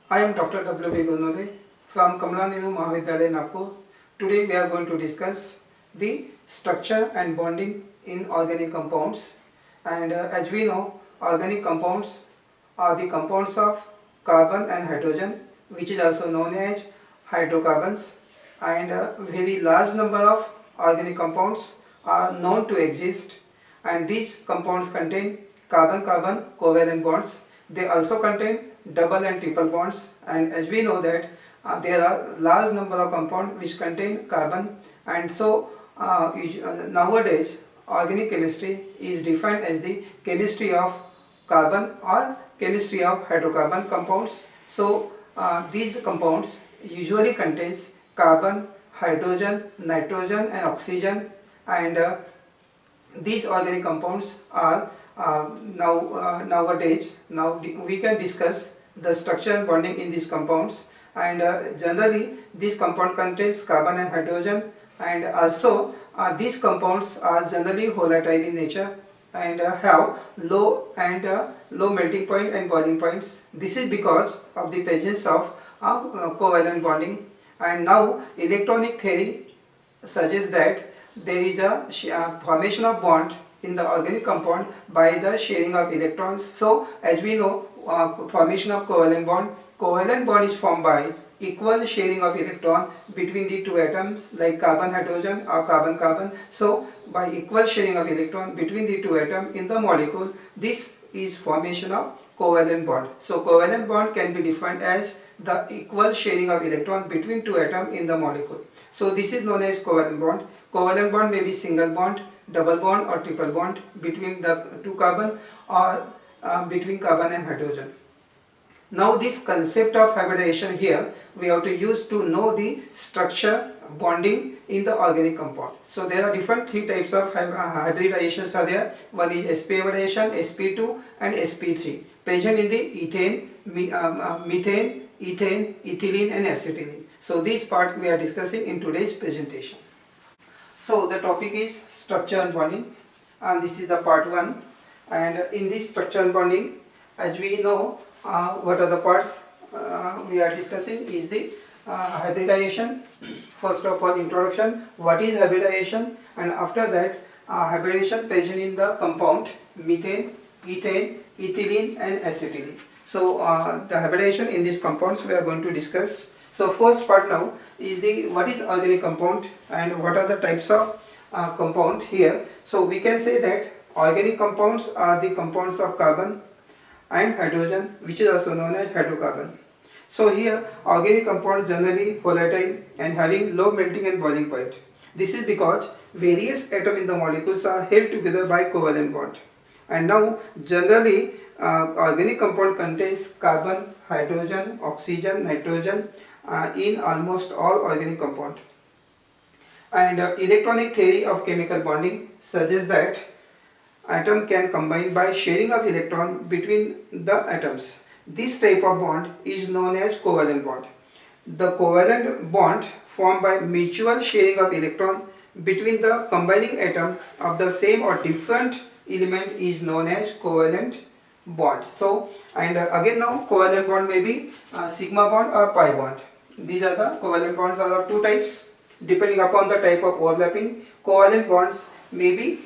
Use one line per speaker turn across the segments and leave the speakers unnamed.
I am Dr. W. B. Gonole from Kamala Nehru Mahavidyalaya, Nagpur. Today we are going to discuss the structure and bonding in organic compounds. And as we know, organic compounds are the compounds of carbon and hydrogen, which is also known as hydrocarbons. And a very large number of organic compounds are known to exist, and these compounds contain carbon-carbon covalent bonds. They also contain double and triple bonds, and as we know that there are large number of compounds which contain carbon, and so nowadays organic chemistry is defined as the chemistry of carbon or chemistry of hydrocarbon compounds. So these compounds usually contains carbon, hydrogen, nitrogen and oxygen, and these organic compounds are nowadays we can discuss the structure and bonding in these compounds. And generally this compound contains carbon and hydrogen, and also these compounds are generally volatile in nature and have low melting point and boiling points. This is because of the presence of covalent bonding. And now electronic theory suggests that there is a formation of bond in the organic compound by the sharing of electrons. So as we know, formation of covalent bond is formed by equal sharing of electron between the two atoms like carbon hydrogen or carbon carbon. So by equal sharing of electron between the two atoms in the molecule, this is formation of covalent bond. So covalent bond can be defined as the equal sharing of electron between two atoms in the molecule. So this is known as covalent bond. Covalent bond may be single bond, double bond or triple bond between the two carbon, or between carbon and hydrogen. Now this concept of hybridization here we have to use to know the structure bonding in the organic compound. So there are different three types of hybridizations are there. One is sp hybridization, sp2 and sp3, present in the ethane, methane, ethane, ethylene and acetylene. So this part we are discussing in today's presentation. So the topic is structure and bonding, and this is the part 1. And in this structure and bonding, as we know, what are the parts we are discussing is the hybridization. First of all, introduction, what is hybridization, and after that hybridization present in the compound methane, ethane, ethylene and acetylene. So the hybridization in these compounds we are going to discuss. So first part now is the what is organic compound and what are the types of compound here. So we can say that organic compounds are the compounds of carbon and hydrogen, which is also known as hydrocarbon. So here organic compounds generally volatile and having low melting and boiling point. This is because various atoms in the molecules are held together by covalent bond. And now generally organic compound contains carbon, hydrogen, oxygen, nitrogen in almost all organic compound. And electronic theory of chemical bonding suggests that atom can combine by sharing of electron between the atoms. This type of bond is known as covalent bond. The covalent bond formed by mutual sharing of electron between the combining atom of the same or different element is known as covalent bond. So, and again now covalent bond may be sigma bond or pi bond. These are the covalent bonds are of two types depending upon the type of overlapping. Covalent bonds may be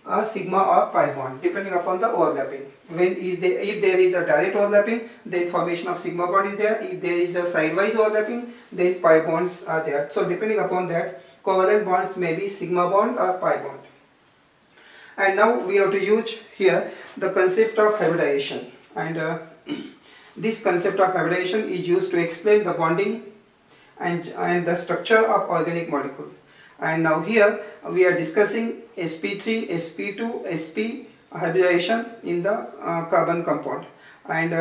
a sigma or pi bond depending upon the overlapping. If there is a direct overlapping, then formation of sigma bond is there. If there is a sidewise overlapping, then pi bonds are there. So depending upon that, covalent bonds may be sigma bond or pi bond. And now we have to use here the concept of hybridization, and this concept of hybridization is used to explain the bonding and the structure of organic molecule. And now here we are discussing sp3, sp2, sp hybridization in the carbon compound. And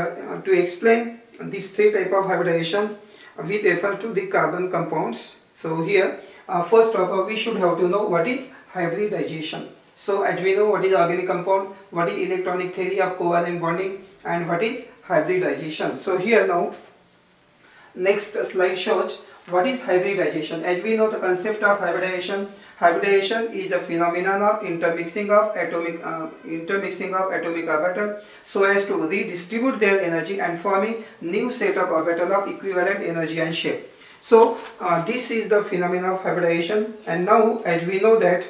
to explain these three type of hybridization, we refer to the carbon compounds. So here first of all we should have to know what is hybridization. So as we know what is organic compound, what is electronic theory of covalent bonding, and what is hybridization. So here now next slide shows what is hybridization? As we know the concept of hybridization is a phenomenon of intermixing of atomic orbital so as to redistribute their energy and forming new set of orbital of equivalent energy and shape. So this is the phenomenon of hybridization. And now as we know that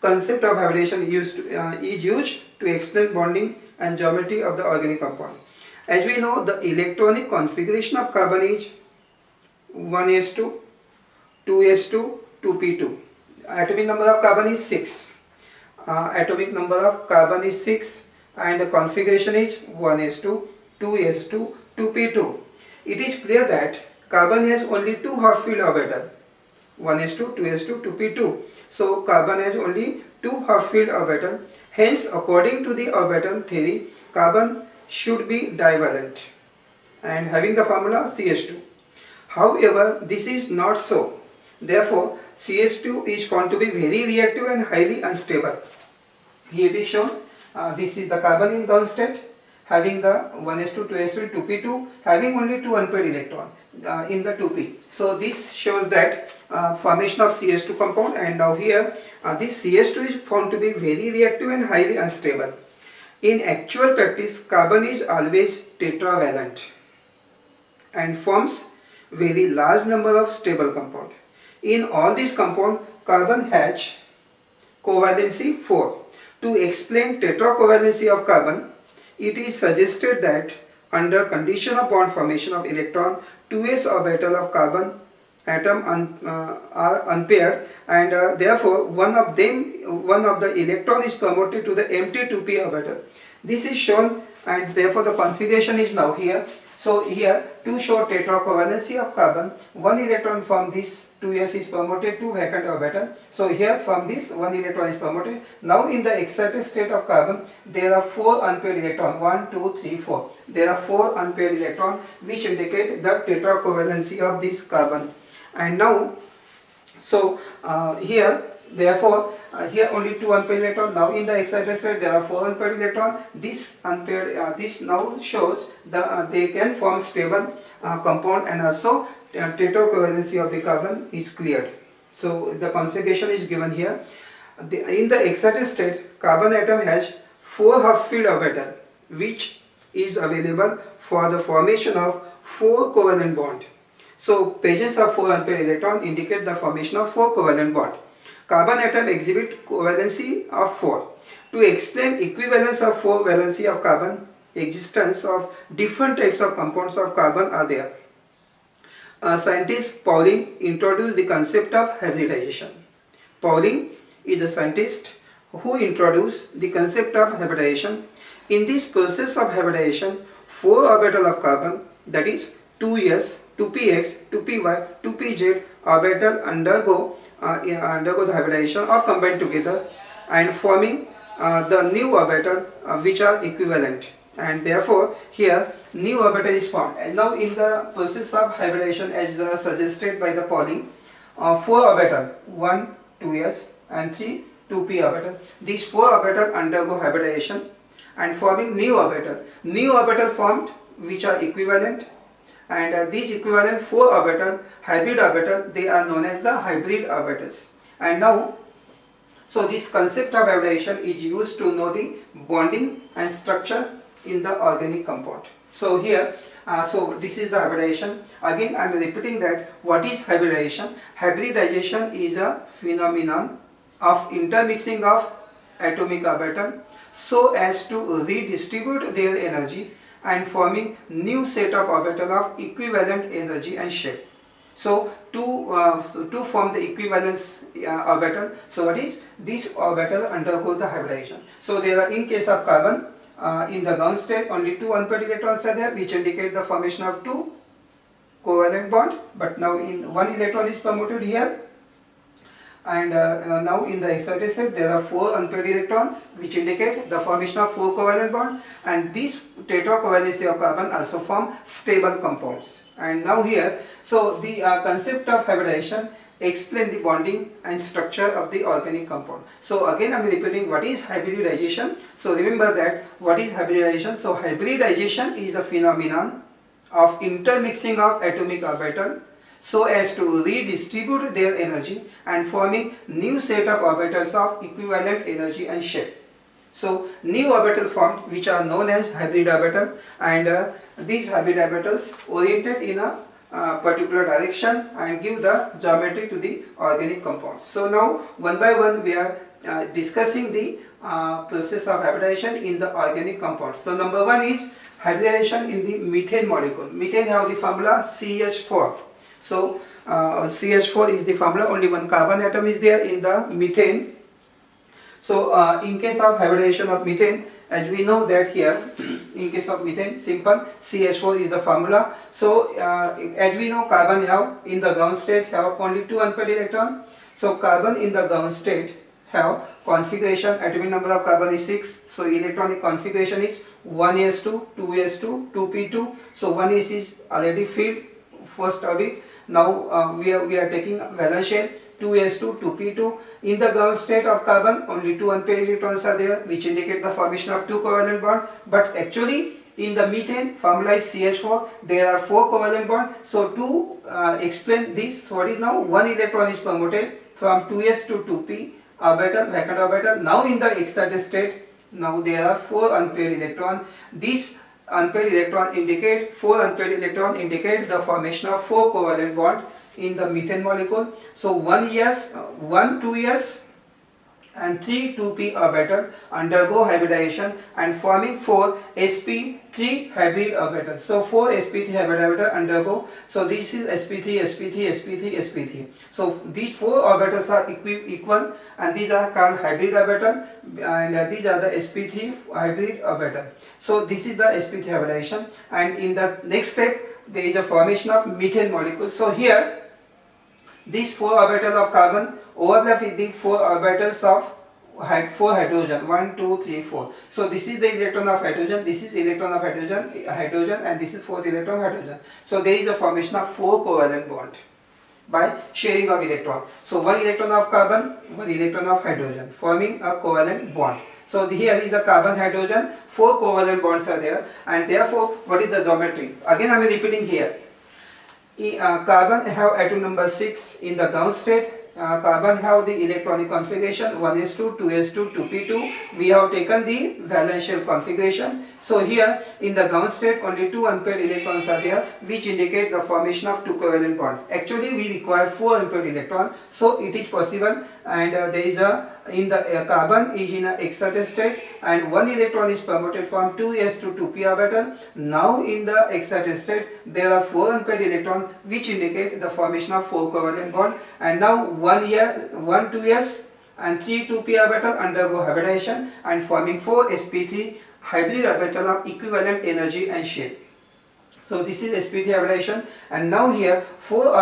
concept of hybridization is used to explain bonding and geometry of the organic compound. As we know, the electronic configuration of carbon is 1s2, 2s2, 2p2. Atomic number of carbon is 6. Atomic number of carbon is 6 and the configuration is 1s2, 2s2, 2p2. It is clear that carbon has only two half-filled orbitals, 1s2, 2s2, 2p2. So carbon has only two half-filled orbitals. Hence, according to the orbital theory, carbon should be divalent and having the formula CH2. However, this is not so. Therefore, CH2 is found to be very reactive and highly unstable. Here it is shown. This is the carbon in ground state having the 1s2, 2s2, 2p2 having only two unpaired electrons in the 2p. So this shows that formation of CH2 compound, and now here this CH2 is found to be very reactive and highly unstable. In actual practice, carbon is always tetravalent and forms very large number of stable compounds. In all these compounds, carbon has covalency 4. To explain tetracovalency of carbon, it is suggested that under condition of bond formation of electron, 2s orbital of carbon atom are unpaired, and therefore one of the electron is promoted to the empty 2p orbital. This is shown, and therefore the configuration is now here. So here to show tetracovalency of carbon, one electron from this 2s is promoted to vacant orbital. So here from this one electron is promoted. Now in the excited state of carbon, there are 4 unpaired electrons, 1, 2, 3, 4. There are 4 unpaired electrons which indicate the tetracovalency of this carbon. And now, so here therefore here only 2 unpaired electrons. Now in the excited state there are 4 unpaired electrons. This unpaired this now shows they can form stable compound, and also tetracovalency of the carbon is cleared. So the configuration is given here. In the excited state, carbon atom has 4 half-filled orbitals which is available for the formation of 4 covalent bonds. So pages of 4 unpaired electrons indicate the formation of 4 covalent bonds. Carbon atom exhibit covalency of 4. To explain equivalence of 4 valency of carbon, existence of different types of compounds of carbon are there. Scientist Pauling introduced the concept of hybridization. Pauling is a scientist who introduced the concept of hybridization. In this process of hybridization, 4 orbitals of carbon, that is 2s, 2px, 2py, 2pz orbital undergo the hybridization or combine together and forming the new orbital which are equivalent, and therefore here new orbital is formed. And now in the process of hybridization, as suggested by the Pauling, 4 orbital 1, 2s and 3, 2p orbital. These 4 orbital undergo hybridization and forming new orbital. New orbital formed which are equivalent, and these equivalent 4 orbital, hybrid orbital, they are known as the hybrid orbitals. And now, so this concept of hybridization is used to know the bonding and structure in the organic compound. So here, so this is the hybridization. Again, I am repeating that what is hybridization? Hybridization is a phenomenon of intermixing of atomic orbital so as to redistribute their energy and forming new set of orbital of equivalent energy and shape. So to form the equivalence orbital, so what is this orbital undergo the hybridization. So there are, in case of carbon, in the ground state only 2 unpaired electrons are there which indicate the formation of 2 covalent bond, but now in 1 electron is promoted here, and now in the excited state there are 4 unpaired electrons which indicate the formation of 4 covalent bonds, and this tetracovalency of carbon also form stable compounds. And now here, so the concept of hybridization explain the bonding and structure of the organic compound. So again I am repeating what is hybridization. So remember that what is hybridization. So hybridization is a phenomenon of intermixing of atomic orbital so as to redistribute their energy and forming new set of orbitals of equivalent energy and shape. So new orbital formed which are known as hybrid orbital, and these hybrid orbitals oriented in a particular direction and give the geometry to the organic compounds. So now one by one we are discussing the process of hybridization in the organic compounds. So number one is hybridization in the methane molecule. Methane have the formula CH4. So CH4 is the formula, only one carbon atom is there in the methane. So in case of hybridization of methane, as we know that here in case of methane, simple CH4 is the formula. So as we know, carbon have in the ground state have only 2 unpaired electron. So carbon in the ground state have configuration, atomic number of carbon is 6. So electronic configuration is 1s2, 2s2, 2p2. So 1s is already filled first orbit. Now we are taking valence shell 2s2, 2p2. In the ground state of carbon, only 2 unpaired electrons are there, which indicate the formation of 2 covalent bonds. But actually in the methane, formula is CH4, there are 4 covalent bonds. So to explain this, what is now 1 electron is promoted from 2s to 2p orbital, vacant orbital. Now in the excited state, now there are 4 unpaired electrons. These unpaired electron indicate, 4 unpaired electron indicate the formation of 4 covalent bonds in the methane molecule. So 1 2s and 3 2p orbital undergo hybridization and forming 4 sp3 hybrid orbitals. So 4 sp3 hybrid orbital undergo. So this is sp3, sp3, sp3, sp3. So these 4 orbitals are equal, and these are called hybrid orbital, and these are the sp3 hybrid orbital. So this is the sp3 hybridization, and in the next step there is a formation of methane molecule. So here these 4 orbitals of carbon overlap with the 4 orbitals of 4 hydrogen, 1 2 3 4. So this is the electron of hydrogen, this is electron of hydrogen, and this is 4th electron of hydrogen. So there is a formation of 4 covalent bond by sharing of electron. So 1 electron of carbon, 1 electron of hydrogen, forming a covalent bond. So here is a carbon hydrogen, 4 covalent bonds are there, and therefore what is the geometry? Again I am repeating here. Carbon have atom number 6 in the ground state. Carbon have the electronic configuration 1s2, 2s2, 2p2. We have taken the valence shell configuration. So here in the ground state only 2 unpaired electrons are there, which indicate the formation of 2 covalent bonds. Actually we require 4 unpaired electrons, so it is possible, and there is a in the carbon is in an excited state, and 1 electron is promoted from 2s to 2p orbital. Now in the excited state there are 4 unpaired electrons, which indicate the formation of 4 covalent bond, and now 1 2s and 3 2p orbital undergo hybridization and forming 4 sp3 hybrid orbital of equivalent energy and shape. So this is sp3 hybridization, and now here 4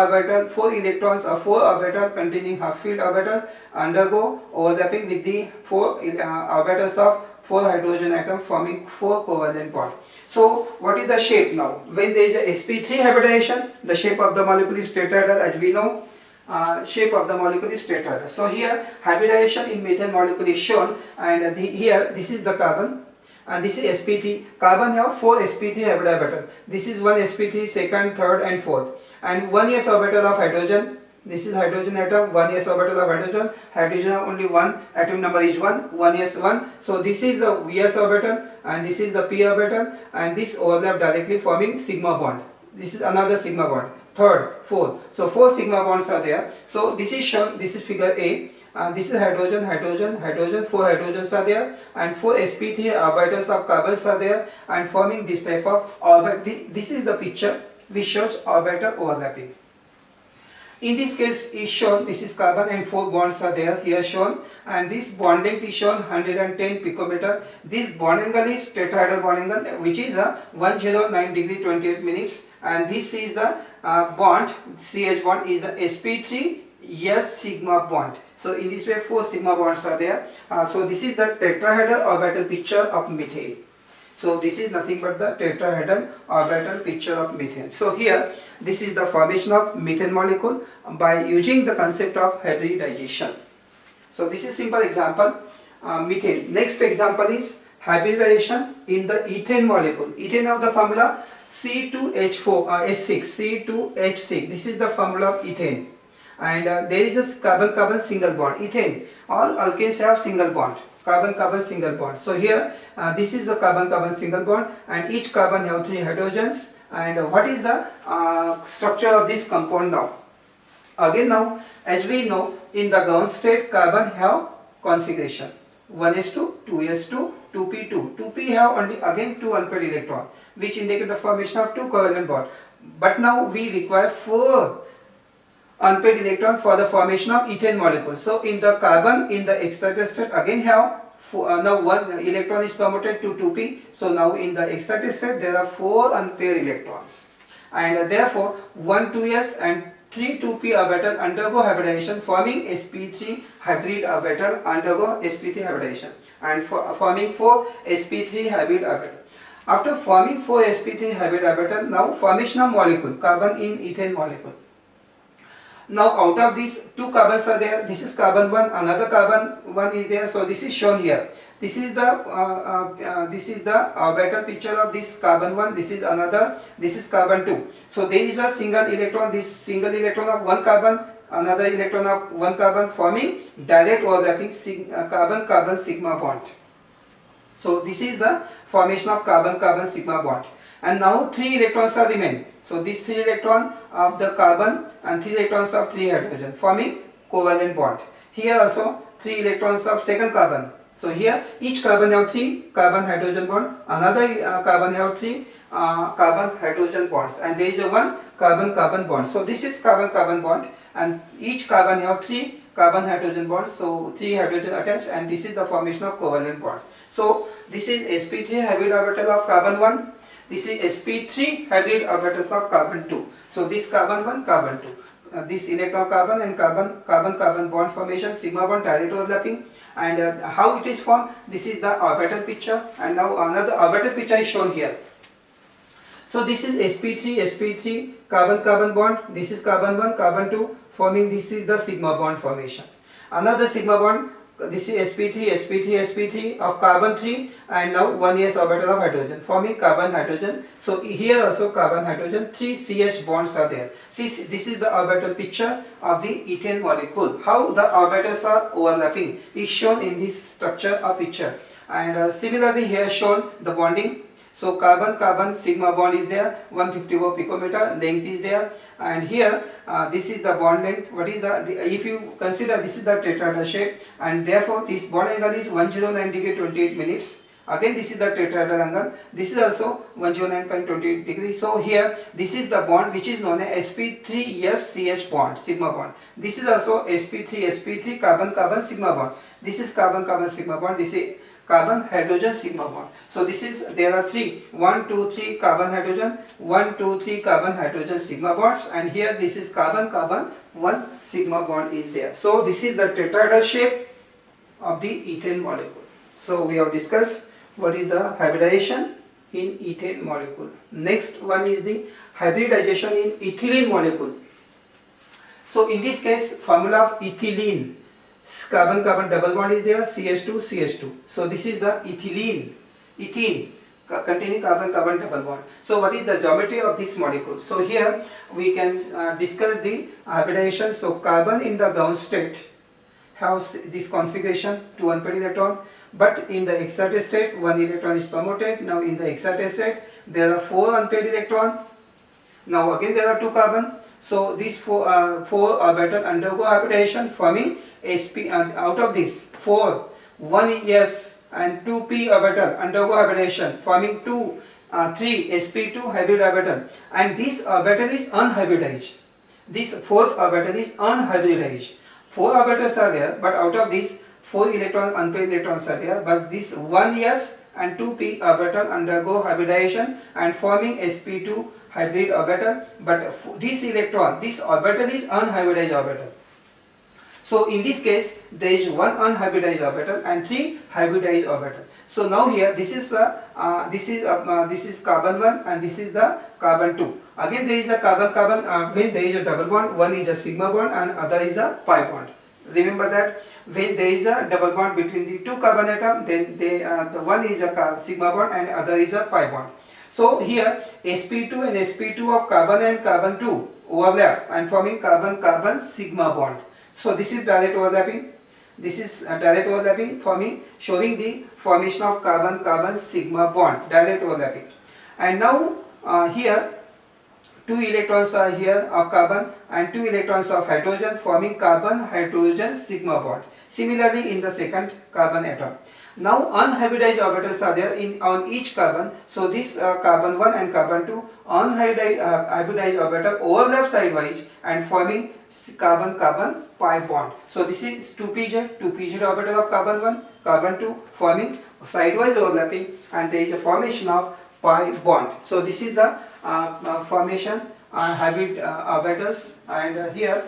electrons or 4 orbital containing half filled orbital undergo overlapping with the 4 orbitals of 4 hydrogen atom, forming 4 covalent bonds. So what is the shape now? When there is a sp3 hybridization, the shape of the molecule is tetrahedral, as we know. Shape of the molecule is tetrahedral. So here hybridization in methane molecule is shown, and here this is the carbon, and this is sp3. Carbon have 4 sp3 hybrid orbital. This is 1 sp3, second, third and fourth, and 1s orbital of hydrogen. This is hydrogen atom, 1s orbital of hydrogen. Hydrogen have only 1, atom number is 1s 1. So this is the vs orbital, and this is the p orbital, and this overlap directly forming sigma bond. This is another sigma bond, third, fourth. So 4 sigma bonds are there. So this is shown, this is figure A. This is hydrogen, hydrogen, hydrogen, 4 hydrogens are there, and 4 sp3 orbitals of carbons are there, and forming this type of orbit. This is the picture which shows orbital overlapping. In this case is shown, this is carbon and 4 bonds are there here shown, and this bond length is shown 110 picometer. This bond angle is tetrahedral bond angle, which is 109 degree 28 minutes, and this is the bond, CH bond is the sp3 S sigma bond. So in this way 4 sigma bonds are there. So this is the tetrahedral orbital picture of methane. So this is nothing but the tetrahedral orbital picture of methane. So here this is the formation of methane molecule by using the concept of hybridization. So this is simple example, methane. Next example is hybridization in the ethane molecule. Ethane of the formula C2H4 H6 C2H6. This is the formula of ethane, and there is a carbon-carbon single bond. Ethane, all alkanes have single bond, carbon-carbon single bond. So here this is a carbon-carbon single bond, and each carbon have 3 hydrogens. And what is the structure of this compound now? Again, now as we know, in the ground state carbon have configuration 1s2, 2s2, 2p2. 2p have only again 2 unpaired electron, which indicate the formation of 2 covalent bond. But now we require 4 unpaired electron for the formation of ethane molecule. So in the carbon, in the excited state again have now 1 electron is promoted to 2p. So now in the excited state there are 4 unpaired electrons, and therefore 1 2s and 3 2p orbital undergo hybridization, forming sp3 hybrid orbital undergo sp3 hybridization, and forming 4 sp3 hybrid orbital. After forming 4 sp3 hybrid orbital, now formation of molecule, carbon in ethane molecule. Now out of these 2 carbons are there. This is carbon 1, another carbon 1 is there. So this is shown here. This is the orbital picture of this carbon 1. This is another. This is carbon 2. So there is a single electron. This single electron of 1 carbon, another electron of 1 carbon, forming direct overlapping carbon-carbon sigma bond. So this is the formation of carbon-carbon sigma bond. And now 3 electrons are remain. So these 3 electrons of the carbon and 3 electrons of 3 hydrogen, forming covalent bond. Here also 3 electrons of second carbon. So here each carbon have 3 carbon hydrogen bond, another carbon have 3 carbon hydrogen bonds, and there is a 1 carbon carbon bond. So this is carbon carbon bond, and each carbon have 3 carbon hydrogen bonds, so 3 hydrogen attached, and this is the formation of covalent bond. So this is sp3 hybrid orbital of carbon 1. This is sp3 hybrid orbitals of carbon 2. So this carbon 1, carbon 2. This electron carbon and carbon bond formation, sigma bond direct overlapping, and how it is formed. This is the orbital picture, and now another orbital picture is shown here. So this is sp3 carbon bond. This is carbon 1, carbon 2 forming. This is the sigma bond formation. Another sigma bond. This is sp3 of carbon 3, and now 1s orbital of hydrogen, forming carbon hydrogen. So here also carbon hydrogen, 3 CH bonds are there. See, this is the orbital picture of the ethane molecule. How the orbitals are overlapping is shown in this structure or picture. And similarly here shown the bonding. So carbon sigma bond is there, 154 picometer length is there, and here this is the bond length. What is the if you consider, this is the tetrahedral shape, and therefore this bond angle is 109 degree 28 minutes. Again this is the tetrahedral angle. This is also 109.28 degrees. So here this is the bond which is known as sp3s-ch bond, sigma bond. This is also sp3 carbon sigma bond. This is carbon sigma bond. This is carbon hydrogen sigma bond. So this is, there are 1 2 3 carbon hydrogen, 1 2 3 carbon hydrogen sigma bonds, and here this is carbon 1 sigma bond is there. So this is the tetrahedral shape of the ethane molecule. So we have discussed what is the hybridization in ethane molecule. Next one is the hybridization in ethylene molecule. So in this case, formula of ethylene, carbon double bond is there, CH2. So this is the ethylene containing carbon double bond. So what is the geometry of this molecule? So here we can discuss the hybridization. So carbon in the ground state has this configuration, 2 unpaired electron, but in the excited state 1 electron is promoted. Now in the excited state there are 4 unpaired electron. Now again there are 2 carbon. So these 4 orbital undergo hybridization, forming sp, and out of this 4, 1s and 2p orbital undergo hybridization, forming 3 sp2 hybrid orbital, and this orbital is unhybridized. This 4th orbital is unhybridized. 4 orbitals are there, but out of these 4 unpaired electrons are there, but this 1s and 2p orbital undergo hybridization and forming sp2 hybrid orbital, but this orbital is unhybridized orbital. So in this case there is 1 unhybridized orbital and 3 hybridized orbital. So now here this is carbon 1 and this is the carbon 2. Again there is a carbon when there is a double bond, one is a sigma bond and other is a pi bond. Remember that when there is a double bond between the 2 carbon atom, then the one is a sigma bond and other is a pi bond. So here sp2 and sp2 of carbon and carbon 2 overlap and forming carbon-carbon sigma bond. So this is direct overlapping. This is direct overlapping forming, showing the formation of carbon-carbon sigma bond, direct overlapping. And now here 2 electrons are here of carbon and 2 electrons of hydrogen forming carbon-hydrogen sigma bond. Similarly in the second carbon atom. Now unhybridized orbitals are there on each carbon. So this carbon 1 and carbon 2 unhybridized orbital overlap sidewise and forming carbon-carbon pi bond. So this is 2pz orbital of carbon 1, carbon 2 forming sidewise overlapping, and there is a formation of pi bond. So this is the formation hybrid orbitals, and here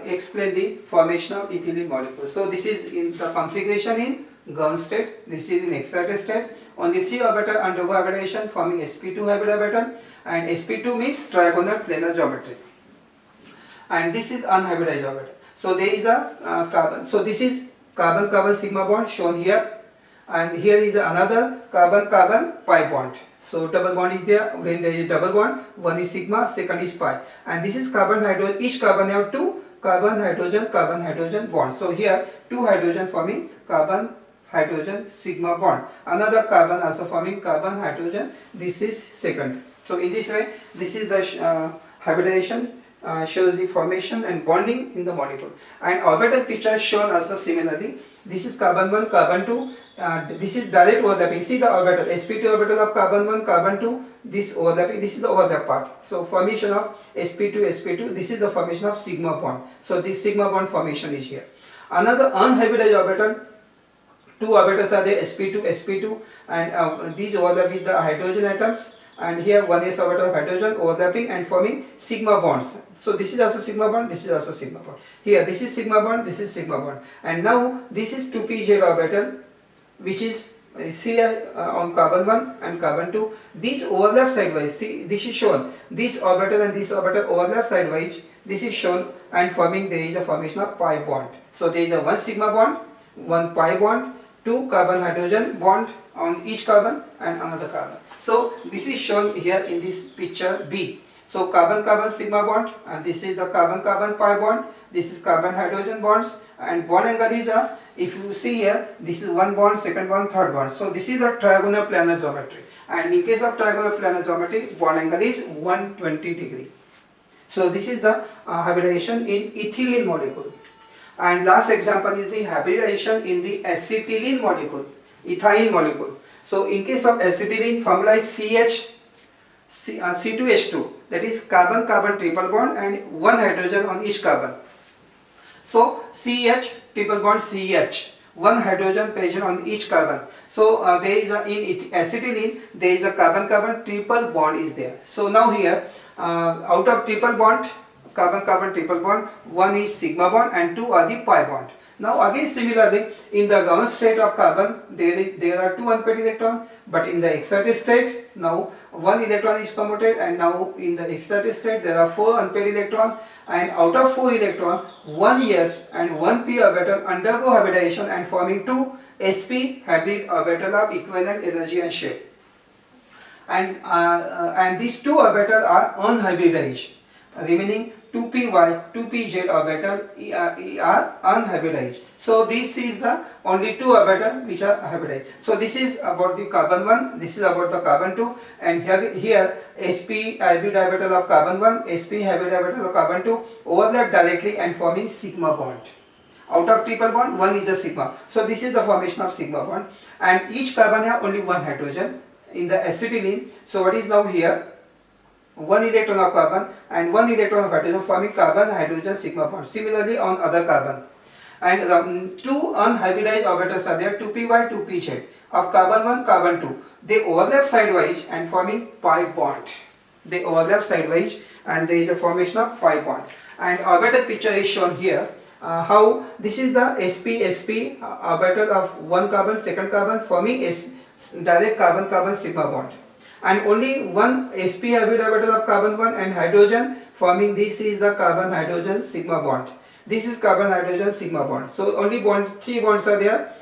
explain the formation of ethylene molecules. So this is in the configuration in ground state, this is in excited state. Only 3 orbitals undergo hybridization forming sp2 hybrid orbital, and sp2 means trigonal planar geometry, and this is unhybridized orbital. So there is a carbon, so this is carbon-carbon sigma bond shown here, and here is another carbon-carbon pi bond. So double bond is there. When there is double bond, one is sigma, second is pi, and this is carbon hydrogen. Each carbon have 2 carbon hydrogen bonds. So here 2 hydrogen forming carbon hydrogen sigma bond. Another carbon also forming carbon hydrogen. This is second. So in this way, this is the hybridization. Shows the formation and bonding in the molecule, and orbital picture shown also similarly. This is carbon 1, carbon 2. This is direct overlapping. See the orbital, sp2 orbital of carbon 1, carbon 2. This overlapping. This is the overlap part. So formation of sp2. This is the formation of sigma bond. So this sigma bond formation is here. Another unhybridized orbital. 2 orbitals are there, sp2, and these overlap with the hydrogen atoms. And here 1s orbital of hydrogen overlapping and forming sigma bonds. So this is also sigma bond, this is also sigma bond. Here this is sigma bond, this is sigma bond. And now this is 2pz orbital, which is here on carbon 1 and carbon 2. These overlap sidewise. See, this is shown. This orbital and this orbital overlap sidewise. This is shown, and forming, there is a formation of pi bond. So there is a 1 sigma bond, 1 pi bond, 2 carbon hydrogen bond on each carbon and another carbon. So this is shown here in this picture B. So carbon-carbon sigma bond, and this is the carbon-carbon pi bond. This is carbon-hydrogen bonds, and bond angle is if you see here, this is 1 bond, second bond, third bond. So this is the trigonal planar geometry, and in case of trigonal planar geometry, bond angle is 120 degree. So this is the hybridization in ethylene molecule. And last example is the hybridization in the acetylene molecule, ethyl molecule. So in case of acetylene, formula is C2H2, that is carbon-carbon triple bond and 1 hydrogen on each carbon. So CH triple bond CH, 1 hydrogen present on each carbon. So there is in acetylene there is a carbon-carbon triple bond is there. So now here out of triple bond, carbon-carbon triple bond, 1 is sigma bond and 2 are the pi bond. Now again similarly, in the ground state of carbon there are 2 unpaired electrons, but in the excited state now 1 electron is promoted, and now in the excited state there are 4 unpaired electrons, and out of 4 electrons 1 s and 1 p orbital undergo hybridization and forming 2 sp hybrid orbital of equivalent energy and shape, and these 2 orbitals are unhybridized, remaining 2py, 2pz orbital are unhybridized. So this is the only 2 orbitals which are hybridized. So this is about the carbon 1, this is about the carbon 2, and here sp hybrid orbital of carbon 1, sp hybrid orbital of carbon 2 overlap directly and forming sigma bond. Out of triple bond, 1 is a sigma. So this is the formation of sigma bond, and each carbon have only 1 hydrogen in the acetylene. So what is now here? 1 electron of carbon and 1 electron of hydrogen forming carbon hydrogen sigma bond. Similarly on other carbon, and 2 unhybridized orbitals are there, 2py, 2pz of carbon 1, carbon 2. They overlap sidewise and forming pi bond. They overlap sidewise and there is a formation of pi bond. And orbital picture is shown here. How this is the sp orbital of 1 carbon, second carbon forming direct carbon-carbon sigma bond. And only 1 sp hybrid orbital of carbon 1 and hydrogen forming, this is the carbon hydrogen sigma bond. This is carbon hydrogen sigma bond. So only 3 bonds are there.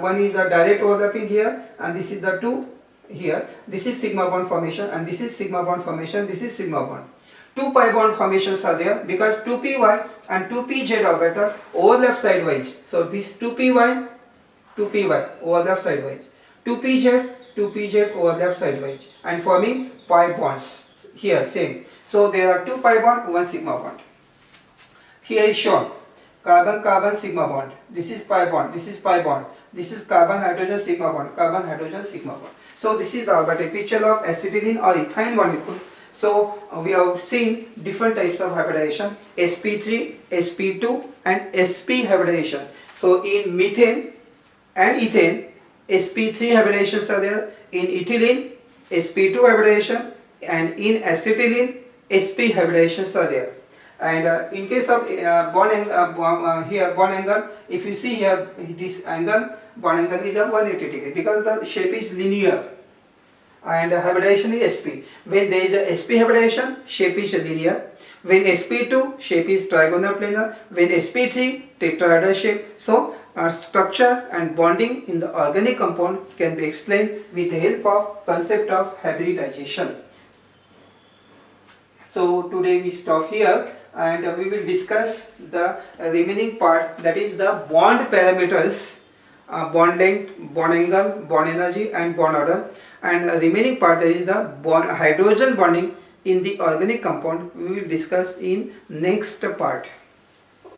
One is a direct overlapping here, and this is the 2 here. This is sigma bond formation, and this is sigma bond formation, this is sigma bond. Two pi bond formations are there because 2py and 2pz orbital overlap sidewise. So this 2py overlap sidewise, 2pz overlap sidewise, and forming pi bonds. Here same. So there are 2 pi bond, 1 sigma bond. Here is shown carbon carbon sigma bond. This is pi bond, this is pi bond. This is carbon hydrogen sigma bond, carbon hydrogen sigma bond. So this is the orbital picture of acetylene or ethyl molecule. So we have seen different types of hybridization: sp3, sp2 and sp hybridization. So in methane and ethane, sp3 hybridizations are there. In ethylene, sp2 hybridization, and in acetylene, sp hybridizations are there. And in case of bond angle, if you see here, this angle, bond angle is a 180 degree because the shape is linear, and hybridization is sp. When there is a sp hybridization, shape is linear. When sp2, shape is trigonal planar. When sp3, tetrahedral shape. So structure and bonding in the organic compound can be explained with the help of concept of hybridization. So today we stop here, and we will discuss the remaining part, that is the bond parameters, bond length, bond angle, bond energy and bond order, and remaining part, that is the hydrogen bonding in the organic compound, we will discuss in next part.